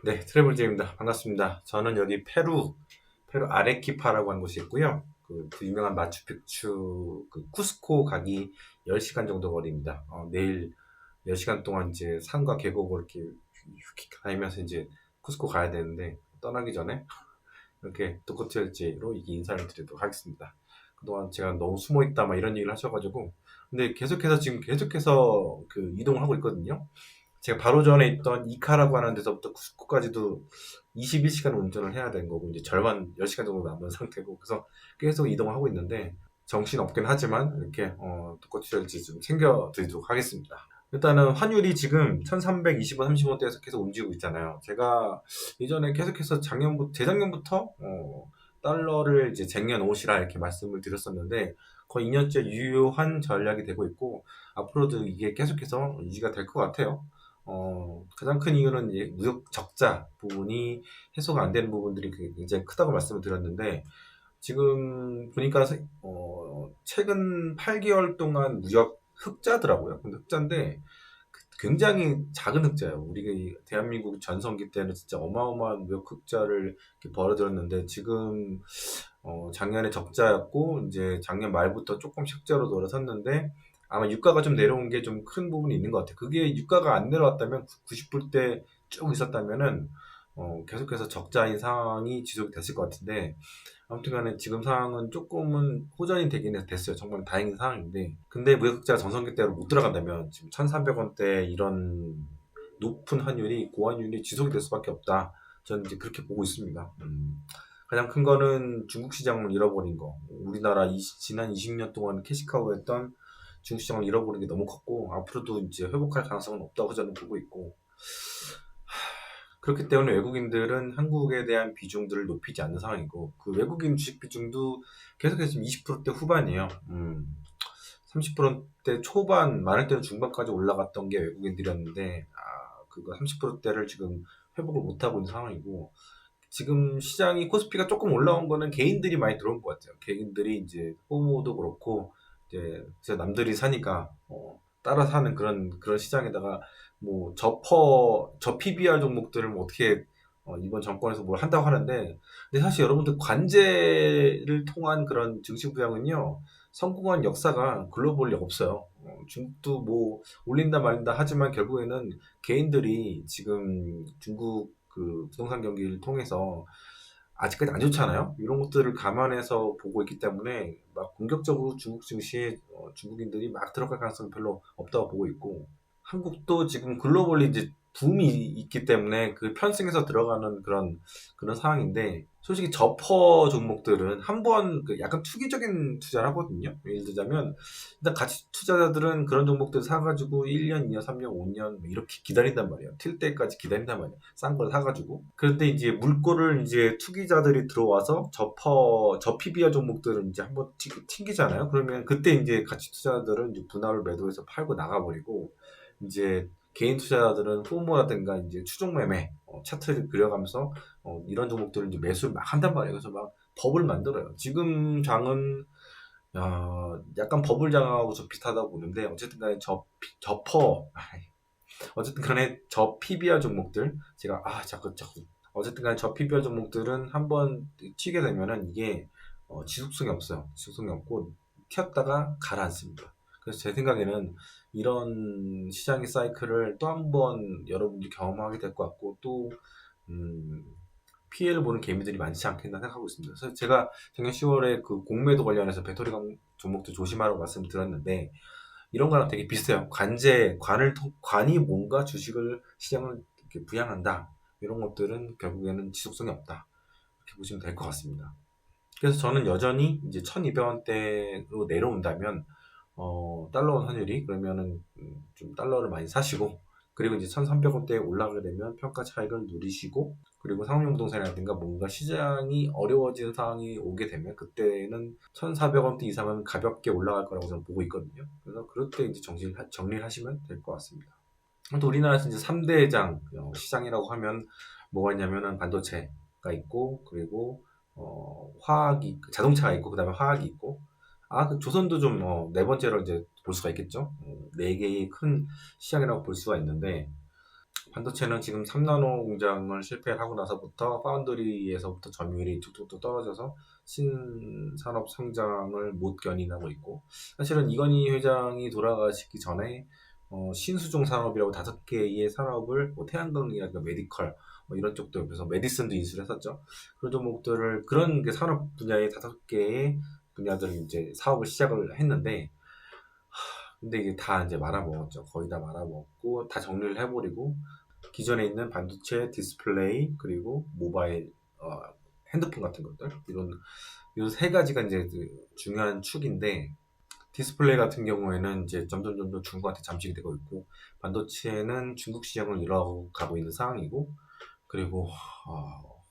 네, 트래블제입니다. 반갑습니다. 저는 여기 페루 아레키파라고 하는 곳이 있고요. 그 유명한 마추픽추 쿠스코 가기 10시간 정도 거리입니다. 내일 10시간 동안 이제 산과 계곡을 이렇게 휙휙 다니면서 이제 쿠스코 가야 되는데 떠나기 전에 이렇게 도코트jel지로 이게 인사를 드리도록 하겠습니다. 그동안 제가 너무 숨어 있다 막 이런 얘기를 하셔가지고 근데 계속해서 그 이동을 하고 있거든요. 제가 바로 전에 있던 이카라고 하는 데서부터 쿠스코까지도 21시간 운전을 해야 되는 거고 이제 절반 10시간 정도 남은 상태고 그래서 계속 이동을 하고 있는데 정신 없긴 하지만 이렇게 도코트jel지 좀 챙겨드리도록 하겠습니다. 일단은 환율이 지금 1320원, 30원대에서 계속 움직이고 있잖아요. 제가 예전에 계속해서 재작년부터 달러를 이제 쟁여 놓으시라 이렇게 말씀을 드렸었는데 거의 2년째 유효한 전략이 되고 있고 앞으로도 이게 계속해서 유지가 될 것 같아요. 가장 큰 이유는 이제 무역 적자 부분이 해소가 안 되는 부분들이 굉장히 크다고 말씀을 드렸는데 지금 보니까 최근 8개월 동안 무역 흑자더라고요. 근데 흑자인데 굉장히 작은 흑자예요. 우리가 이 대한민국 전성기 때는 진짜 어마어마한 무역 흑자를 이렇게 벌어들였는데 지금 작년에 적자였고 이제 작년 말부터 조금씩 흑자로 돌아섰는데 아마 유가가 좀 내려온 게 좀 큰 부분이 있는 것 같아요. 그게 유가가 안 내려왔다면 90불대 쭉 있었다면은 계속해서 적자인 상황이 지속이 됐을 것 같은데 아무튼 간에 지금 상황은 조금은 호전이 되긴 됐어요. 정말 다행인 상황인데. 근데 무역흑자가 전성기대로 못 들어간다면 지금 1,300원대 이런 높은 환율이, 고환율이 지속이 될 수밖에 없다. 저는 이제 그렇게 보고 있습니다. 가장 큰 거는 중국 시장을 잃어버린 거. 우리나라 지난 20년 동안 캐시카우 했던 중국 시장을 잃어버린 게 너무 컸고, 앞으로도 이제 회복할 가능성은 없다고 저는 보고 있고, 그렇기 때문에 외국인들은 한국에 대한 비중들을 높이지 않는 상황이고 그 외국인 주식 비중도 계속해서 지금 20%대 후반이에요. 30%대 초반, 많을 때는 중반까지 올라갔던 게 외국인들이었는데 그거 30%대를 지금 회복을 못하고 있는 상황이고 지금 시장이 코스피가 조금 올라온 거는 개인들이 많이 들어온 것 같아요. 개인들이 이제 호모도 그렇고 이제 진짜 남들이 사니까 따라 사는 그런 시장에다가 뭐 저 PBR 종목들을 뭐 어떻게 이번 정권에서 뭘 한다고 하는데 근데 사실 여러분들 관제를 통한 그런 증시 부양은요 성공한 역사가 글로벌리 없어요. 중국도 뭐 올린다 말린다 하지만 결국에는 개인들이 지금 중국 그 부동산 경기를 통해서 아직까지 안 좋잖아요. 이런 것들을 감안해서 보고 있기 때문에 막 공격적으로 중국 증시에 중국인들이 막 들어갈 가능성은 별로 없다고 보고 있고 한국도 지금 글로벌리 이제 붐이 있기 때문에 그 편승해서 들어가는 그런 상황인데 솔직히 저퍼 종목들은 한번 그 약간 투기적인 투자를 하거든요. 예를 들자면 일단 가치 투자자들은 그런 종목들 사가지고 1년, 2년, 3년, 5년 이렇게 기다린단 말이에요. 튈 때까지 기다린단 말이에요. 싼 걸 사가지고. 그런데 이제 물꼬를 이제 투기자들이 들어와서 저 PBR 종목들은 이제 한번 튕기잖아요. 그러면 그때 이제 가치 투자자들은 이제 분할을 매도해서 팔고 나가버리고 이제 개인 투자자들은 포모라든가 이제 추종 매매 차트를 그려가면서 이런 종목들을 이제 매수를 막 한단 말이에요. 그래서 막 버블 만들어요. 지금 장은 약간 버블장하고 좀 비슷하다고 보는데 어쨌든 간에 어쨌든 간에 저 PBR 종목들 제가 자꾸 어쨌든 간에 저 PBR 종목들은 한번 튀게 되면은 이게 지속성이 없어요. 지속성이 없고 튀었다가 가라앉습니다. 그래서 제 생각에는 이런 시장의 사이클을 또 한 번 여러분들이 경험하게 될 것 같고 또 음, 피해를 보는 개미들이 많지 않겠나 생각하고 있습니다. 그래서 제가 작년 10월에 그 공매도 관련해서 배터리 종목도 조심하라고 말씀드렸는데 이런 거랑 되게 비슷해요. 관이 뭔가 주식을 시장을 이렇게 부양한다. 이런 것들은 결국에는 지속성이 없다. 이렇게 보시면 될 것 같습니다. 그래서 저는 여전히 이제 1200원대로 내려온다면 달러 원 환율이 그러면은 좀 달러를 많이 사시고 그리고 이제 1300원대에 올라가게 되면 평가 차익을 누리시고 그리고 상업용 부동산이라든가 뭔가 시장이 어려워지는 상황이 오게 되면 그때는 1400원대 이상은 가볍게 올라갈 거라고 저는 보고 있거든요. 그래서 그럴 때 이제 정리를 하시면 될 것 같습니다. 또 우리나라에서 이제 3대장 시장이라고 하면 뭐가 있냐면은 반도체가 있고 그리고 화학이 자동차가 있고 그다음에 화학이 있고 그 조선도 좀 네 번째로 이제 볼 수가 있겠죠. 네 개의 큰 시장이라고 볼 수가 있는데 반도체는 지금 3나노 공장을 실패를 하고 나서부터 파운드리에서부터 점유율이 툭툭툭 떨어져서 신산업 성장을 못 견인하고 있고, 사실은 이건희 회장이 돌아가시기 전에 신수종 산업이라고 5개의 산업을 뭐 태양광이라든가 메디컬 뭐 이런 쪽도, 그래서 메디슨도 인수를 했었죠. 그런 종목들을, 그런 게 산업 분야의 5개의 분야들을 이제 사업을 시작을 했는데, 근데 이게 다 이제 말아먹었죠. 거의 다 말아먹고 다 정리를 해버리고, 기존에 있는 반도체, 디스플레이, 그리고 모바일, 핸드폰 같은 것들, 이런 세 가지가 이제 그 중요한 축인데, 디스플레이 같은 경우에는 이제 점점 중국한테 잠식이 되고 있고, 반도체는 중국 시장을 이뤄가고 있는 상황이고, 그리고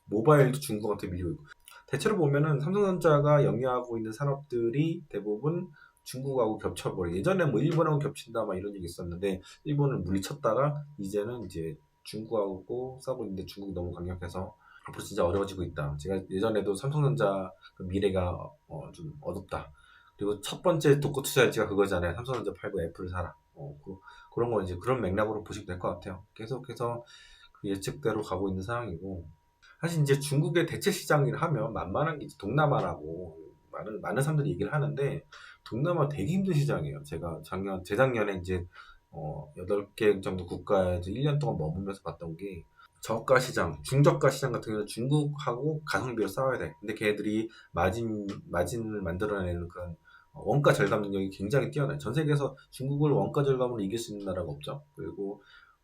모바일도 중국한테 밀리고 있고, 대체로 보면은 삼성전자가 영위하고 있는 산업들이 대부분 중국하고 겹쳐버려. 예전에 뭐 일본하고 겹친다 막 이런 얘기 있었는데, 일본을 물리쳤다가 이제는 이제 중국하고 싸우고 있는데, 중국이 너무 강력해서 앞으로 진짜 어려워지고 있다. 제가 예전에도 삼성전자 그 미래가 좀 어둡다. 그리고 첫 번째 독고 투자일지가 그거잖아요. 삼성전자 팔고 애플을 사라. 그런 거 이제 그런 맥락으로 보시면 될 것 같아요. 계속해서 그 예측대로 가고 있는 상황이고, 사실 이제 중국의 대체 시장을 하면 만만한 게 이제 동남아라고 많은 사람들이 얘기를 하는데, 동남아 되게 힘든 시장이에요. 제가 재작년에 이제 8개 정도 국가에 이제 1년 동안 머물면서 봤던 게, 저가 시장, 중저가 시장 같은 경우는 중국하고 가성비로 싸워야 돼. 근데 걔네들이 마진을 만들어내는 그런 원가 절감 능력이 굉장히 뛰어나요. 전 세계에서 중국을 원가 절감으로 이길 수 있는 나라가 없죠. 그리고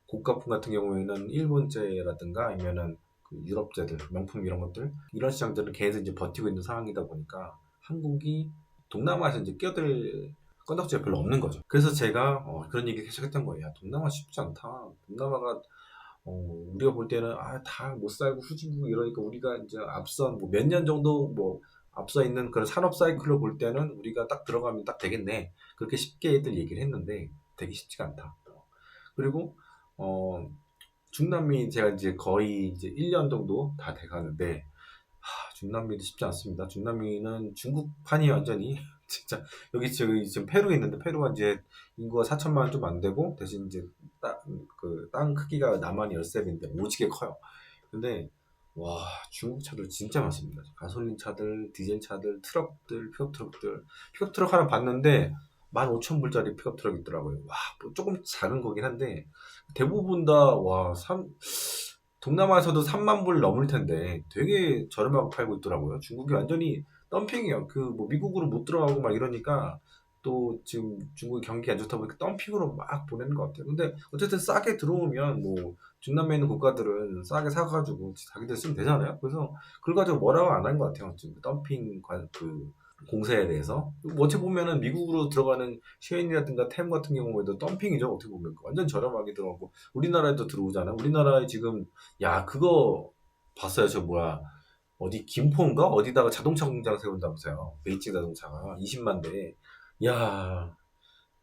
고가품 같은 경우에는 일본제라든가 아니면은 그 유럽제들, 명품 이런 것들, 이런 시장들은 걔네들 이제 버티고 있는 상황이다 보니까 한국이 동남아에서 이제 끼어들 건덕지가 별로 없는 거죠. 그래서 제가 그런 얘기 계속 했던 거예요. 야, 동남아 쉽지 않다. 동남아가 우리가 볼 때는 다 못 살고 후진국 이러니까, 우리가 이제 앞선 뭐 몇 년 정도 뭐 앞서 있는 그런 산업 사이클로 볼 때는 우리가 딱 들어가면 딱 되겠네. 그렇게 쉽게 애들 얘기를 했는데 되게 쉽지가 않다. 그리고 어 중남미 제가 이제 거의 이제 1년 정도 다 돼가는데, 중남미도 쉽지 않습니다. 중남미는 중국판이 완전히 진짜. 저기 지금 페루 있는데, 페루가 이제 인구가 4천만 좀 안 되고, 대신 이제 땅 크기가 남한이 13배인데 오지게 커요. 근데 와, 중국 차들 진짜 많습니다. 가솔린 차들, 디젤 차들, 트럭들, 픽업 트럭들. 픽업 트럭 하나 봤는데 15,000불짜리 픽업 트럭 있더라고요. 와, 뭐 조금 작은 거긴 한데 대부분 다 동남아에서도 3만 불 넘을 텐데 되게 저렴하게 팔고 있더라고요. 중국이 완전히 덤핑이에요. 그 뭐 미국으로 못 들어가고 막 이러니까, 또 지금 중국이 경기 안 좋다 보니까 덤핑으로 막 보내는 것 같아요. 근데 어쨌든 싸게 들어오면 뭐 중남미에 있는 국가들은 싸게 사가지고 자기들 쓰면 되잖아요. 그래서 그걸 가지고 뭐라고 안 한 것 같아요. 지금 그 공세에 대해서. 뭐 어떻게 보면은 미국으로 들어가는 쉐인이라든가 템 같은 경우에도 덤핑이죠. 어떻게 보면 완전 저렴하게 들어가고 우리나라에도 들어오잖아요. 우리나라에 지금, 야, 그거 봤어요? 저 뭐야, 어디 김포인가 어디다가 자동차 공장 세운다면서요. 베이징 자동차가 20만 대. 야,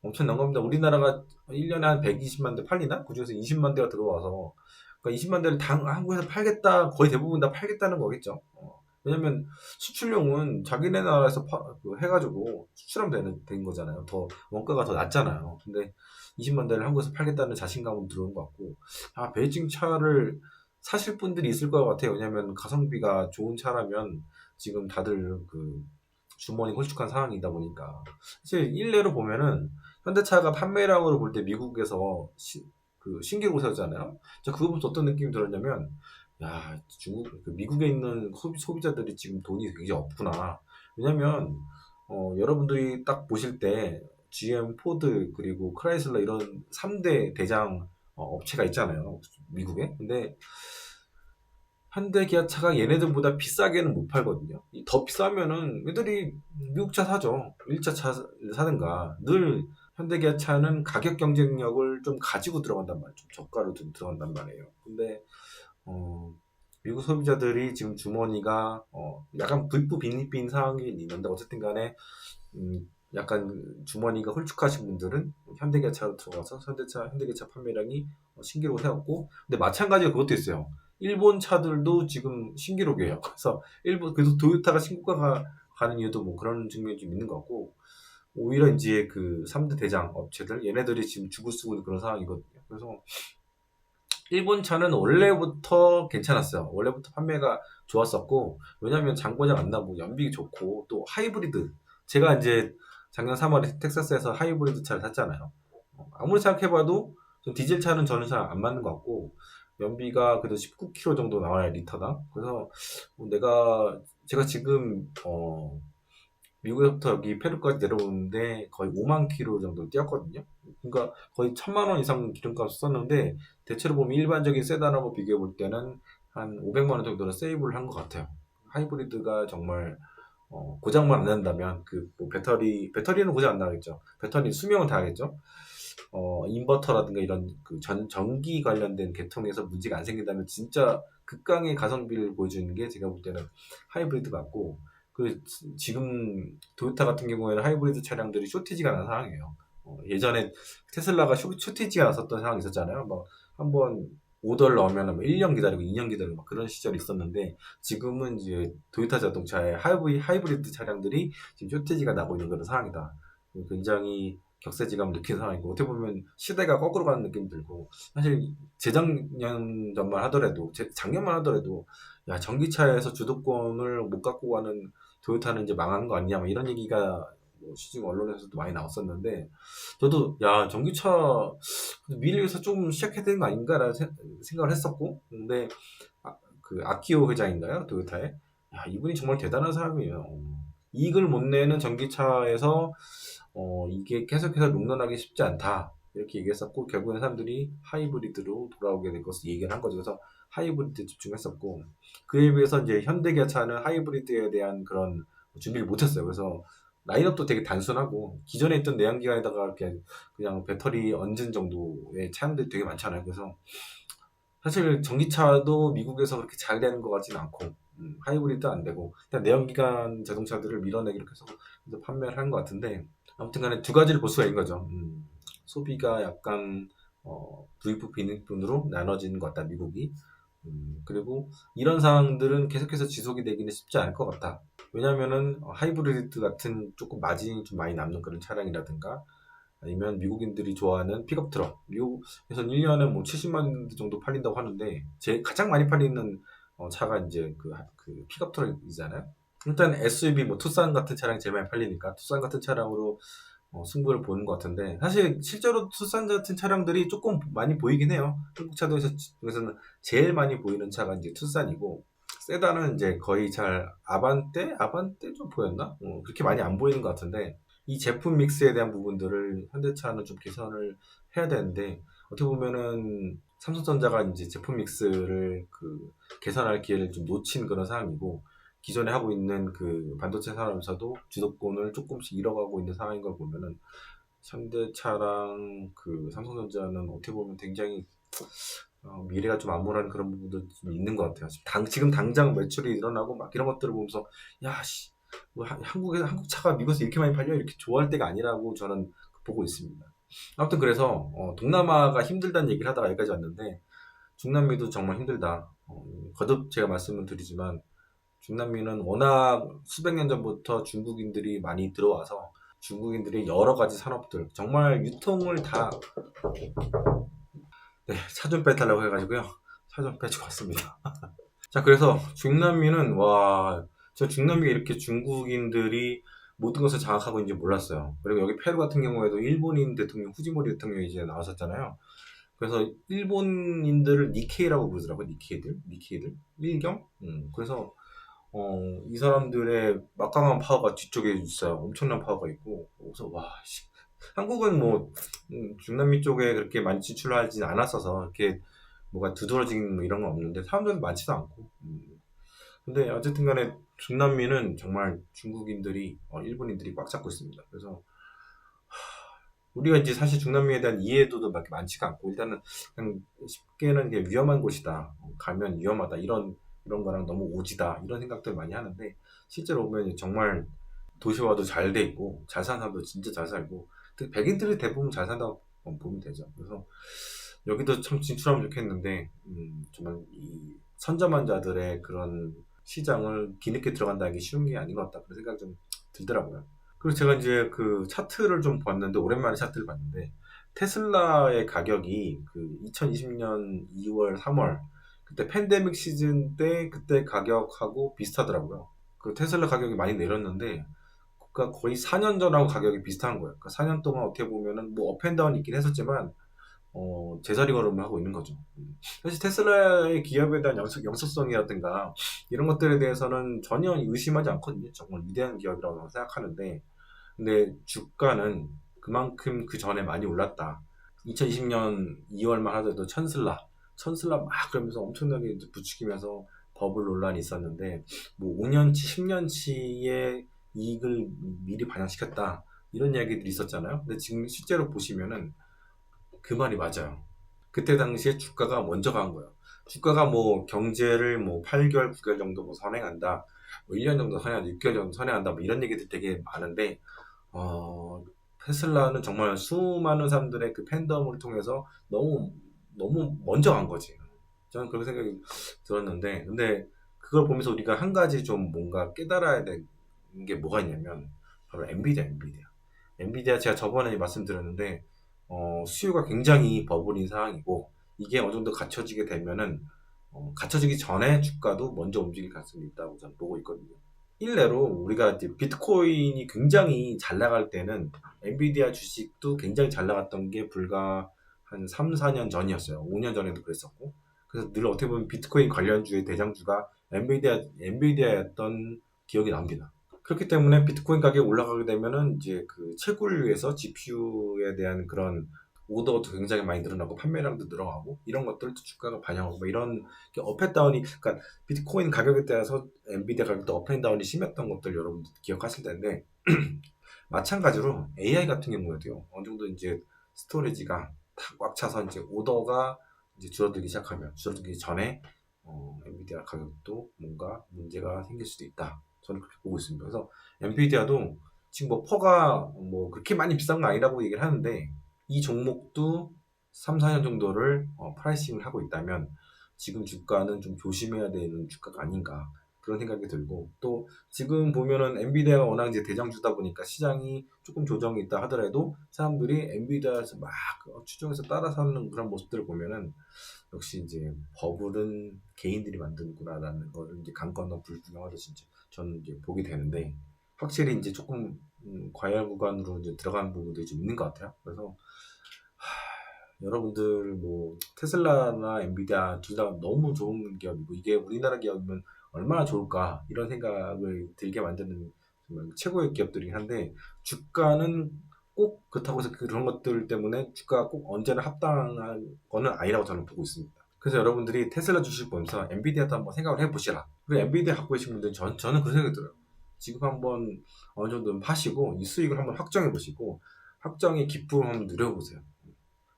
엄청난 겁니다. 우리나라가 1년에 한 120만 대 팔리나? 그중에서 20만 대가 들어와서, 그러니까 20만 대를 다 한국에서 팔겠다, 거의 대부분 다 팔겠다는 거겠죠. 왜냐면 수출용은 자기네 나라에서 해가지고 수출하면 되는 거잖아요. 더 원가가 더 낮잖아요. 근데 20만 대를 한국에서 팔겠다는 자신감은 들어온 것 같고, 베이징 차를 사실 분들이 있을 것 같아요. 왜냐면 가성비가 좋은 차라면 지금 다들 그 주머니 홀쭉한 상황이다 보니까. 사실 일례로 보면은 현대차가 판매량으로 볼 때 미국에서 그 신기록을 세웠잖아요. 저 그거 보면서 어떤 느낌이 들었냐면, 야, 미국에 있는 소비자들이 지금 돈이 굉장히 없구나. 왜냐면 여러분들이 딱 보실 때 GM, 포드, 그리고 크라이슬러 이런 3대 대장 업체가 있잖아요. 미국에. 근데 현대 기아차가 얘네들보다 비싸게는 못 팔거든요. 더 비싸면은 애들이 미국 차 사죠. 1차 차를 사든가. 늘 현대 기아차는 가격 경쟁력을 좀 가지고 들어간단 말이에요. 좀 저가로 좀 들어간단 말이에요. 근데 미국 소비자들이 지금 주머니가 약간 빈빈 상황이 있는데, 어쨌든 간에 약간 주머니가 홀쭉하신 분들은 현대기아차로 들어가서 현대기아차 판매량이 신기록을 세웠고, 근데 마찬가지로 그것도 있어요. 일본 차들도 지금 신기록이에요. 그래서 도요타가 신고가 가는 이유도 뭐 그런 측면이 좀 있는 것 같고, 오히려 이제 그 3대 대장 업체들, 얘네들이 지금 죽을 쓰고 있는 그런 상황이거든요. 그래서 일본 차는 원래부터 괜찮았어요. 원래부터 판매가 좋았었고, 왜냐면 장고장 안 나고 연비 좋고, 또 하이브리드. 제가 이제 작년 3월에 텍사스에서 하이브리드 차를 샀잖아요. 아무리 생각해봐도 좀 디젤 차는 저는 잘 안 맞는 것 같고, 연비가 그래도 19km 정도 나와요, 리터당. 그래서 제가 지금, 미국에서부터 여기 페루까지 내려오는데 거의 5만 킬로 정도 뛰었거든요. 그러니까 거의 1,000만 원 이상 기름값을 썼는데 대체로 보면 일반적인 세단하고 비교해 볼 때는 한 500만 원 정도는 세이브를 한 것 같아요. 하이브리드가 정말 고장만 안 난다면 뭐 배터리는 고장 안 나겠죠. 배터리 수명은 다하겠죠. 인버터라든가 이런 그 전기 관련된 계통에서 문제가 안 생긴다면 진짜 극강의 가성비를 보여주는 게 제가 볼 때는 하이브리드 같고 지금 토요타 같은 경우에는 하이브리드 차량들이 쇼티지가 난 상황이에요. 예전에 테슬라가 쇼티지가 났었던 상황이 있었잖아요. 뭐 한번 오더를 넣으면 뭐 1년 기다리고 2년 기다리고 막 그런 시절이 있었는데 지금은 이제 토요타 자동차의 하이브리드 차량들이 지금 쇼티지가 나고 있는 그런 상황이다. 굉장히 격세지감 느낀 상황이고 어떻게 보면 시대가 거꾸로 가는 느낌이 들고 사실 재작년 전만 하더라도 작년만 하더라도 야 전기차에서 주도권을 못 갖고 가는 토요타는 이제 망하는 거 아니냐 뭐 이런 얘기가 뭐 시중 언론에서도 많이 나왔었는데 저도 야 전기차 미래에서 좀 시작해야 되는 거 아닌가라는 생각을 했었고 근데 그 아키오 회장인가요 토요타의 야 이분이 정말 대단한 사람이에요. 이익을 못 내는 전기차에서 이게 계속해서 롱런하기 쉽지 않다. 이렇게 얘기했었고, 결국에는 사람들이 하이브리드로 돌아오게 될 것을 얘기를 한 거죠. 그래서 하이브리드에 집중했었고, 그에 비해서 이제 현대기아차는 하이브리드에 대한 그런 준비를 못했어요. 그래서 라인업도 되게 단순하고, 기존에 있던 내연기관에다가 이렇게 그냥 배터리 얹은 정도의 차량들이 되게 많잖아요. 그래서 사실 전기차도 미국에서 그렇게 잘 되는 것 같지는 않고, 하이브리드 안 되고, 일단 내연기관 자동차들을 밀어내기 이렇게 해서 판매를 하는 것 같은데, 아무튼 간에 두 가지를 볼 수가 있는 거죠. 소비가 약간 부익부 빈익분으로 나눠지는 것 같다, 미국이. 그리고 이런 상황들은 계속해서 지속이 되기는 쉽지 않을 것 같다. 왜냐면은 하이브리드 같은 조금 마진이 좀 많이 남는 그런 차량이라든가 아니면 미국인들이 좋아하는 픽업 트럭. 미국에서는 1년에 뭐 70만 대 정도 팔린다고 하는데 가장 많이 팔리는 차가 이제 그 픽업 트럭이잖아요. 일단 SUV 뭐 투싼 같은 차량이 제일 많이 팔리니까 투싼 같은 차량으로 승부를 보는 것 같은데 사실 실제로 투싼 같은 차량들이 조금 많이 보이긴 해요. 한국 차도에서는 제일 많이 보이는 차가 이제 투싼이고 세단은 이제 거의 잘 아반떼 좀 보였나? 그렇게 많이 안 보이는 것 같은데 이 제품 믹스에 대한 부분들을 현대차는 좀 개선을 해야 되는데 어떻게 보면은 삼성전자가 이제 제품 믹스를 개선할 기회를 좀 놓친 그런 상황이고 기존에 하고 있는 그 반도체 산업에서도 주도권을 조금씩 잃어가고 있는 상황인 걸 보면은 현대차랑 그 삼성전자는 어떻게 보면 굉장히 미래가 좀 암울한 그런 부분도 좀 있는 것 같아요. 지금 당장 매출이 일어나고 막 이런 것들을 보면서 야씨 뭐 한국 차가 미국에서 이렇게 많이 팔려 이렇게 좋아할 때가 아니라고 저는 보고 있습니다. 아무튼 그래서 동남아가 힘들다는 얘기를 하다가 여기까지 왔는데 중남미도 정말 힘들다. 거듭 제가 말씀을 드리지만 중남미는 워낙 수백 년 전부터 중국인들이 많이 들어와서 중국인들이 여러 가지 산업들 정말 유통을 다 차 좀 빼달라고 해가지고요. 차 좀 빼주고 왔습니다. 자, 그래서 중남미는 저 중남미가 이렇게 중국인들이 모든 것을 장악하고 있는지 몰랐어요. 그리고 여기 페루 같은 경우에도 일본인 대통령 후지모리 대통령이 이제 나왔었잖아요. 그래서 일본인들을 니케이라고 부르더라고요. 니케이들 일경. 그래서 이 사람들의 막강한 파워가 뒤쪽에 있어요. 엄청난 파워가 있고 그래서 한국은 뭐 중남미 쪽에 그렇게 많이 진출하지 않았어서 이렇게 뭐가 두드러진 뭐 이런 건 없는데 사람들도 많지도 않고 근데 어쨌든 간에 중남미는 정말 중국인들이 일본인들이 꽉 잡고 있습니다. 그래서 우리가 이제 사실 중남미에 대한 이해도도 많지가 않고 일단은 그냥 쉽게는 이게 위험한 곳이다 가면 위험하다 이런 거랑 너무 오지다 이런 생각들 많이 하는데 실제로 보면 정말 도시화도 잘 돼 있고 잘 사는 사람도 진짜 잘 살고 백인들이 대부분 잘 산다고 보면 되죠. 그래서 여기도 참 진출하면 좋겠는데 정말 이 선점한 자들의 그런 시장을 뒤늦게 들어간다는 게 쉬운 게 아닌 것 같다 그런 생각이 좀 들더라고요. 그리고 제가 이제 그 차트를 좀 봤는데 오랜만에 차트를 봤는데 테슬라의 가격이 그 2020년 2월, 3월 그때 팬데믹 시즌 때 그때 가격하고 비슷하더라고요. 그 테슬라 가격이 많이 내렸는데 그러니까 거의 4년 전하고 가격이 비슷한 거예요. 그러니까 4년 동안 어떻게 보면은 뭐 업앤다운이 있긴 했었지만 제자리 걸음을 하고 있는 거죠. 사실 테슬라의 기업에 대한 영속성이라든가 이런 것들에 대해서는 전혀 의심하지 않거든요. 정말 위대한 기업이라고 생각하는데 근데 주가는 그만큼 그 전에 많이 올랐다. 2020년 2월만 하더라도 천슬라 막 그러면서 엄청나게 부추기면서 버블 논란이 있었는데 뭐 5년치, 10년치의 이익을 미리 반영시켰다. 이런 이야기들이 있었잖아요. 근데 지금 실제로 보시면은 그 말이 맞아요. 그때 당시에 주가가 먼저 간 거예요. 주가가 뭐 경제를 뭐 8개월, 9개월 정도 뭐 선행한다. 뭐 1년 정도 선행한다, 6개월 정도 선행한다. 뭐 이런 얘기들 되게 많은데 테슬라는 정말 수많은 사람들의 그 팬덤을 통해서 너무 먼저 간 거지. 저는 그렇게 생각이 들었는데, 근데 그걸 보면서 우리가 한 가지 좀 뭔가 깨달아야 되는 게 뭐가 있냐면, 바로 엔비디아. 엔비디아 제가 저번에 말씀드렸는데, 수요가 굉장히 버블인 상황이고, 이게 어느 정도 갖춰지게 되면은, 갖춰지기 전에 주가도 먼저 움직일 가능성이 있다고 저는 보고 있거든요. 일례로 우리가 이제 비트코인이 굉장히 잘 나갈 때는 엔비디아 주식도 굉장히 잘 나갔던 게 불과 한 3, 4년 전이었어요. 5년 전에도 그랬었고. 그래서 늘 어떻게 보면 비트코인 관련주의 대장주가 엔비디아였던 기억이 납니다. 그렇기 때문에 비트코인 가격이 올라가게 되면은 이제 그 채굴을 위해서 GPU에 대한 그런 오더도 굉장히 많이 늘어나고 판매량도 늘어나고 이런 것들도 주가가 반영하고 뭐 이런 업앤다운이 그러니까 비트코인 가격에 따라서 엔비디아 가격도 업앤다운이 심했던 것들 여러분들 기억하실 텐데 마찬가지로 AI 같은 경우에도요 어느 정도 이제 스토리지가 꽉 차서 이제 오더가 이제 줄어들기 전에 엔비디아 가격도 뭔가 문제가 생길 수도 있다. 저는 그렇게 보고 있습니다. 그래서 엔비디아도 지금 뭐 퍼가 뭐 그렇게 많이 비싼 거 아니라고 얘기를 하는데 이 종목도 3, 4년 정도를 프라이싱을 하고 있다면 지금 주가는 좀 조심해야 되는 주가가 아닌가 그런 생각이 들고 또 지금 보면은 엔비디아가 워낙 이제 대장주다 보니까 시장이 조금 조정이 있다 하더라도 사람들이 엔비디아에서 막 추종해서 따라 사는 그런 모습들을 보면은 역시 이제 버블은 개인들이 만드는구나라는 걸 이제 강 건너 불구경하듯이 이제 저는 이제 보게 되는데 확실히 이제 조금 과열 구간으로 이제 들어가는 부분도 좀 있는 것 같아요. 그래서 여러분들 뭐 테슬라나 엔비디아 둘 다 너무 좋은 기업이고 이게 우리나라 기업이면 얼마나 좋을까 이런 생각을 들게 만드는 정말 최고의 기업들이긴 한데 주가는 꼭 그렇다고 해서 그런 것들 때문에 주가가 꼭 언제나 합당한 거는 아니라고 저는 보고 있습니다. 그래서 여러분들이 테슬라 주식 보면서 엔비디아도 한번 생각을 해보시라. 그리고 엔비디아 갖고 계신 분들은 저는 그 생각이 들어요. 지금 한번 어느 정도 파시고 이 수익을 한번 확정해 보시고 확정의 기쁨을 한번 누려보세요.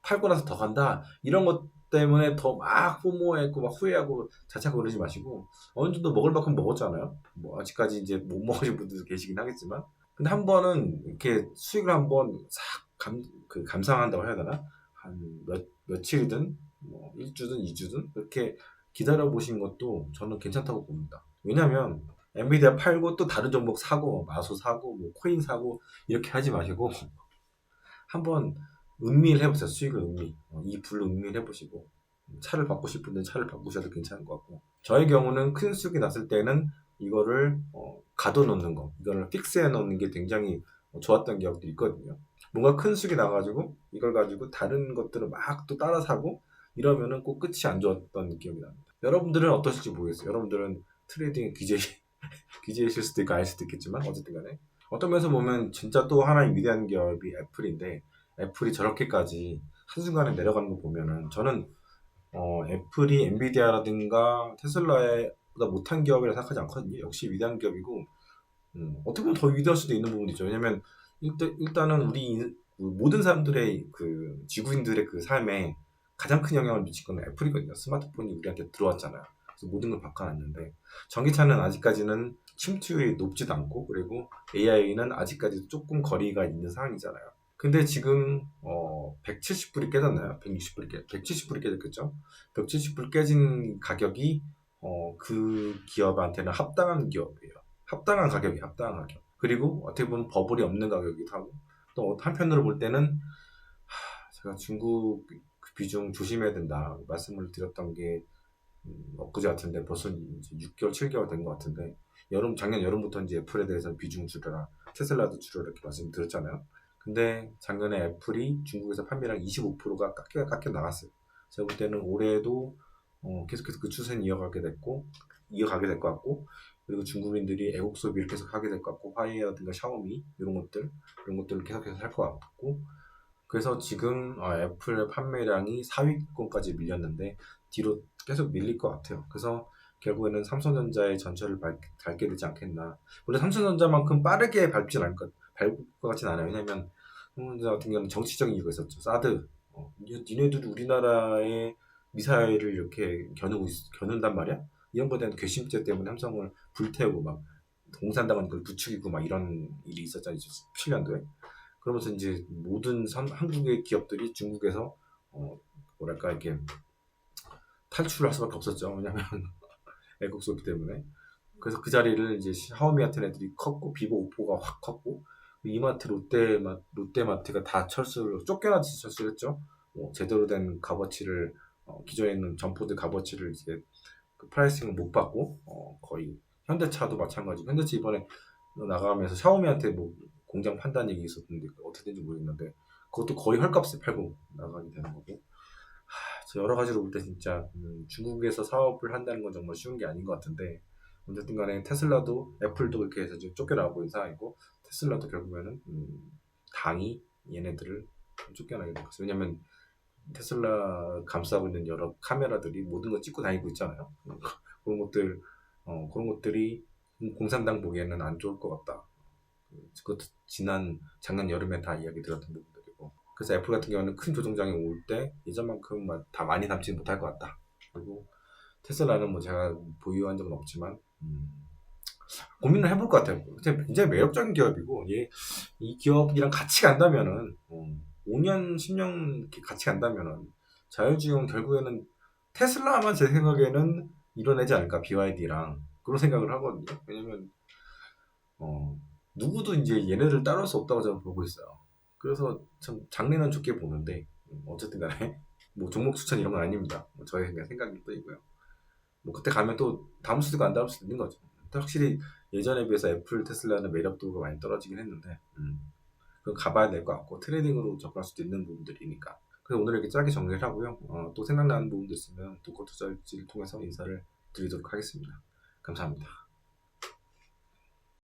팔고 나서 더 간다 이런 것 때문에 더 막 포모했고 막 후회하고 자책하고 그러지 마시고 어느 정도 먹을 만큼 먹었잖아요. 뭐 아직까지 이제 못 먹으신 분들도 계시긴 하겠지만 근데 한 번은 이렇게 수익을 한번 싹 감상한다고 해야 되나 한 며칠이든 뭐 1주든 2주든 이렇게 기다려 보신 것도 저는 괜찮다고 봅니다. 왜냐면 엔비디아 팔고 또 다른 종목 사고 마소 사고 뭐 코인 사고 이렇게 하지 마시고 한번 음미를 해보세요. 수익을 이 불로 음미를 해보시고 차를 바꾸실 분들은 차를 바꾸셔도 괜찮을 것 같고 저의 경우는 큰 수익이 났을 때는 이거를 가둬놓는 거 이거를 픽스해 놓는 게 굉장히 좋았던 기억들이 있거든요. 뭔가 큰 수익이 나가지고 이걸 가지고 다른 것들을 막 또 따라 사고 이러면은 꼭 끝이 안 좋았던 기억이 납니다. 여러분들은 어떠실지 모르겠어요. 여러분들은 트레이딩 기재이실 수도 있고 아닐 수도 있겠지만 어쨌든 간에 어떤 면에서 보면 진짜 또 하나의 위대한 기업이 애플인데 애플이 저렇게까지 한순간에 내려가는 거 보면은 저는 애플이 엔비디아라든가 테슬라보다 못한 기업이라 생각하지 않거든요. 역시 위대한 기업이고 어떻게 보면 더 위대할 수도 있는 부분이죠. 왜냐면 일단은 우리 모든 사람들의 그 지구인들의 그 삶에 가장 큰 영향을 미친 건 애플이거든요. 스마트폰이 우리한테 들어왔잖아요. 그래서 모든 걸 바꿔놨는데 전기차는 아직까지는 침투율이 높지도 않고 그리고 AI는 아직까지 조금 거리가 있는 상황이잖아요. 근데 지금 170불이 깨졌나요? 170불이 깨졌겠죠? 170불 깨진 가격이 그 기업한테는 합당한 기업이에요. 합당한 가격. 그리고 어떻게 보면 버블이 없는 가격이기도 하고 또 한편으로 볼 때는 제가 중국 비중 조심해야 된다 말씀을 드렸던 게 엊그제 같은데 벌써 이제 6개월, 7개월 된 것 같은데 작년 여름부터 이제 애플에 대해서 비중 줄여라, 테슬라도 줄여라 이렇게 말씀드렸잖아요. 근데 작년에 애플이 중국에서 판매량 25%가 깎여 나갔어요. 제가 볼 때는 올해도 계속해서 그 추세는 이어가게 될 것 같고, 그리고 중국인들이 애국 소비를 계속 하게 될 것 같고, 화웨이라든가 샤오미 이런 것들을 계속해서 살 것 같고, 그래서 지금 애플 판매량이 4위권까지 밀렸는데 뒤로 계속 밀릴 것 같아요. 그래서 결국에는 삼성전자의 전철을 밟게 되지 않겠나. 원래 삼성전자만큼 빠르게 밟을 것 같진 않아요. 왜냐면 삼성전자 같은 경우는 정치적인 이유가 있었죠. 사드. 니네들이 우리나라의 미사일을 이렇게 겨눈단 말이야? 이런 거에 대한 괘씸죄 때문에 삼성을 불태우고 막 공산당은 그걸 부추기고 막 이런 일이 있었잖아요. 17년도에. 그러면서 이제 모든 한국의 기업들이 중국에서 뭐랄까 이렇게 탈출을 할 수밖에 없었죠. 왜냐면 애국 소비 때문에. 그래서 그 자리를 이제 샤오미 같은 애들이 컸고, 비보, 오포가 확 컸고, 이마트, 롯데마트가 다 쫓겨나듯이 철수를 했죠. 제대로 된 값어치를 기존에 있는 점포들 값어치를 이제 그 프라이싱을 못 받고, 거의 현대차도 마찬가지고, 현대차 이번에 나가면서 샤오미한테 뭐 공장 판다는 얘기 있었는데 어떻게 된지 모르겠는데 그것도 거의 헐값에 팔고 나가게 되는 거고. 여러 가지로 볼 때 진짜 중국에서 사업을 한다는 건 정말 쉬운 게 아닌 것 같은데, 어쨌든 간에 테슬라도 애플도 그렇게 해서 지금 쫓겨나고 있는 상황이고, 테슬라도 결국에는 당이 얘네들을 쫓겨나게 될 것같아요. 왜냐면 테슬라 감싸고 있는 여러 카메라들이 모든 걸 찍고 다니고 있잖아요. 그런 것들이 공산당 보기에는 안 좋을 것 같다. 그것도 작년 여름에 다 이야기 들었던 부분들이고, 그래서 애플 같은 경우는 큰 조정장이 올 때 예전만큼 다 많이 남지 못할 것 같다. 그리고 테슬라는 뭐 제가 보유한 적은 없지만 고민을 해볼 것 같아요. 굉장히 매력적인 기업이고, 이 기업이랑 같이 간다면은 5년, 10년 이렇게 같이 간다면은 자율주행 결국에는 테슬라만 제 생각에는 이뤄내지 않을까, BYD랑 그런 생각을 하거든요. 왜냐면 누구도 이제 얘네를 따라올 수 없다고 저는 보고 있어요. 그래서 참 장래는 좋게 보는데, 어쨌든 간에 뭐 종목 추천 이런 건 아닙니다. 저의 그냥 생각일 뿐이고요. 뭐 그때 가면 또 담을 수도 안 담을 수도 있는 거죠. 근데 확실히 예전에 비해서 애플, 테슬라는 매력도가 많이 떨어지긴 했는데, 그건 가봐야 될 것 같고, 트레이딩으로 접근할 수도 있는 부분들이니까. 그래서 오늘 이렇게 짧게 정리를 하고요. 또 생각나는 부분도 있으면 또 고투자일지를 통해서 인사를 드리도록 하겠습니다. 감사합니다.